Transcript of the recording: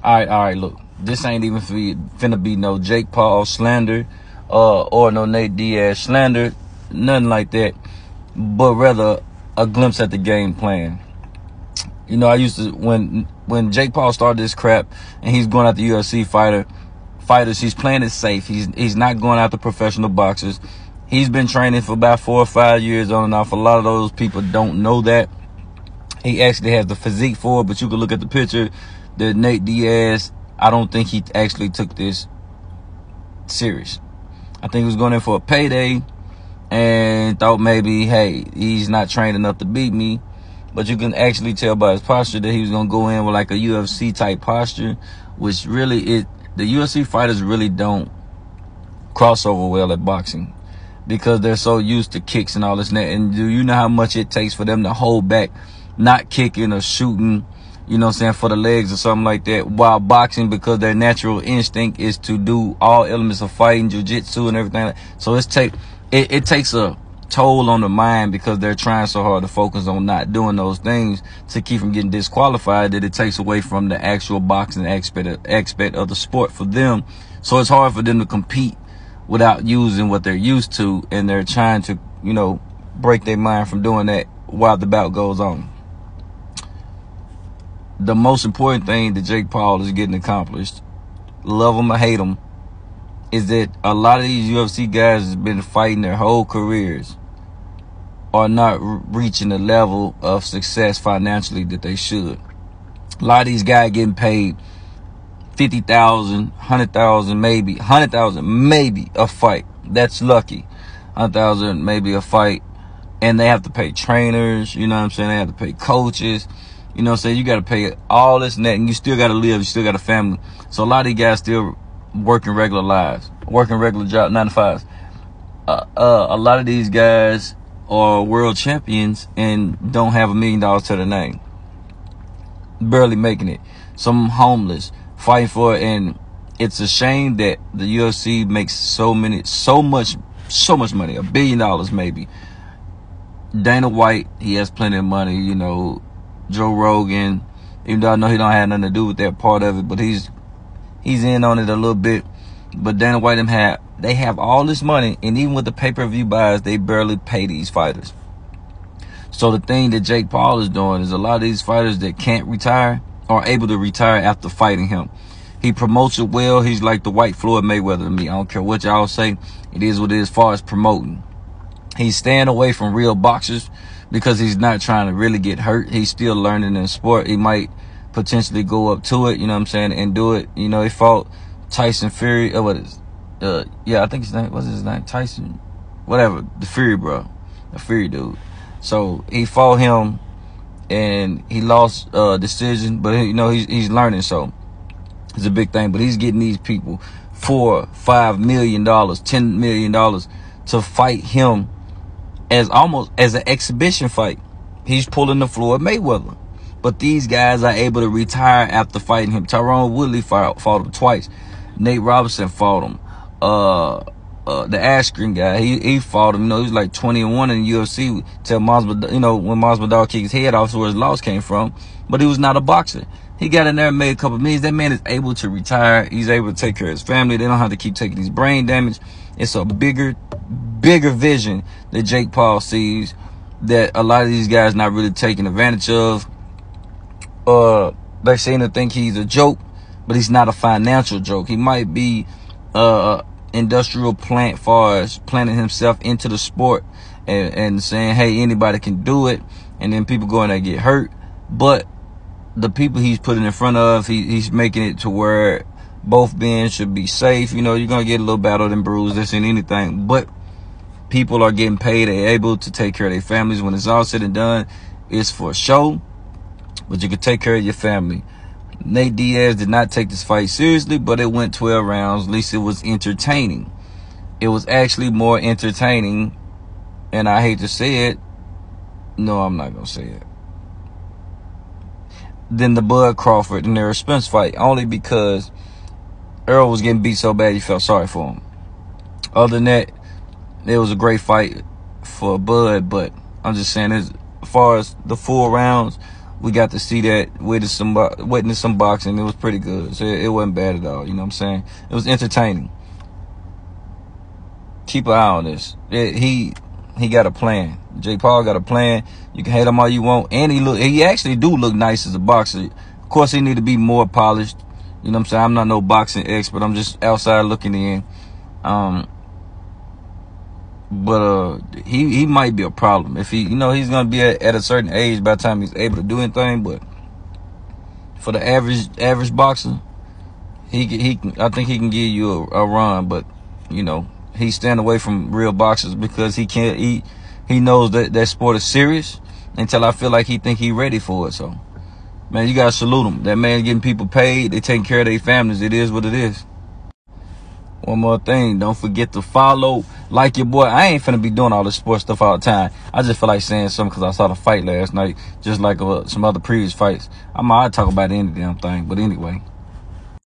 All right, look. This ain't even finna be no Jake Paul slander, or no Nate Diaz slander, nothing like that. But rather a glimpse at the game plan. You know, I used to when Jake Paul started this crap and he's going after UFC fighters, he's playing it safe. He's not going after professional boxers. He's been training for about 4 or 5 years on and off. A lot of those people don't know that. He actually has the physique for it, but you can look at the picture that Nate Diaz, I don't think he actually took this serious. I think he was going in for a payday and thought maybe, hey, he's not trained enough to beat me. But you can actually tell by his posture that he was going to go in with like a UFC type posture, which really the UFC fighters really don't cross over well at boxing because they're so used to kicks and all this and that. And do you know how much it takes for them to hold back, not kicking or shooting, you know what I'm saying, for the legs or something like that, while boxing, because their natural instinct is to do all elements of fighting, jiu-jitsu and everything. So it takes a toll on the mind because they're trying so hard to focus on not doing those things to keep from getting disqualified that it takes away from the actual boxing aspect of the sport for them. So it's hard for them to compete without using what they're used to, and they're trying to, you know, break their mind from doing that while the bout goes on. The most important thing that Jake Paul is getting accomplished, love him or hate him, is that a lot of these UFC guys has been fighting their whole careers are not reaching the level of success financially that they should. A lot of these guys getting paid $50,000, $100,000, maybe $100,000, maybe a fight. That's lucky. $100,000, maybe a fight, and they have to pay trainers. You know what I'm saying? They have to pay coaches. You know what I'm saying? You got to pay all this and that, and you still got to live. You still got a family. So a lot of these guys still working regular lives, working regular job, 9 to 5s. A lot of these guys are world champions and don't have $1 million to their name, barely making it. Some homeless, fighting for it, and it's a shame that the UFC makes so much money, $1 billion maybe. Dana White, he has plenty of money, you know. Joe Rogan, even though I know he don't have nothing to do with that part of it, but he's in on it a little bit. But Dana White, they have all this money, and even with the pay-per-view buys, they barely pay these fighters. So the thing that Jake Paul is doing is a lot of these fighters that can't retire are able to retire after fighting him. He promotes it well. He's like the white Floyd Mayweather to me. I don't care what y'all say. It is what it is as far as promoting. He's staying away from real boxers because he's not trying to really get hurt. He's still learning in the sport. He might potentially go up to it, you know what I'm saying, and do it. You know, he fought Tyson Fury. I think his name, what's his name? Tyson, whatever. The Fury, bro. The Fury dude. So he fought him and he lost decision, but you know, he's learning, so it's a big thing. But he's getting these people $4, $5 million, $10 million to fight him as an exhibition fight. He's pulling the Floyd Mayweather. But these guys are able to retire after fighting him. Tyrone Woodley fought him twice. Nate Robinson fought him. The Askren guy, he fought him. You know, he was like 20-1 in the UFC till Masvidal, you know, when Masvidal kicked his head off, so where his loss came from. But he was not a boxer. He got in there and made a couple millions. That man is able to retire. He's able to take care of his family. They don't have to keep taking these brain damage. It's a bigger vision that Jake Paul sees that a lot of these guys not really taking advantage of. They seem to think he's a joke, but he's not a financial joke. He might be industrial plant far as planting himself into the sport and saying, hey, anybody can do it, and then people go in there and get hurt. But the people he's putting in front of, he's making it to where both men should be safe. You know, you're going to get a little battered and bruised, this and anything, but people are getting paid. They're able to take care of their families. When it's all said and done, it's for show, but you can take care of your family. Nate Diaz did not take this fight seriously, but it went 12 rounds. At least it was entertaining. It was actually more entertaining, and I hate to say it. No, I'm not going to say it. Than the Bud Crawford and their Spence fight, only because Earl was getting beat so bad you felt sorry for him. Other than that, it was a great fight for Bud, but I'm just saying, as far as the full rounds, we got to see that, witness some boxing. It was pretty good. So it wasn't bad at all. You know what I'm saying? It was entertaining. Keep an eye on this. He got a plan. Jake Paul got a plan. You can hate him all you want, and he actually do look nice as a boxer. Of course, he need to be more polished. You know what I'm saying? I'm not no boxing expert. I'm just outside looking in. But he might be a problem if he, he's gonna be at a certain age by the time he's able to do anything. But for the average boxer, I think he can give you a run. But he's staying away from real boxers because he can't. He knows that sport is serious until I feel like he think he ready for it. So, man, you gotta salute him. That man getting people paid. They taking care of their families. It is what it is. One more thing, don't forget to follow, like your boy. I ain't finna be doing all this sports stuff all the time. I just feel like saying something because I saw the fight last night, just like some other previous fights. I might talk about any damn thing, but anyway.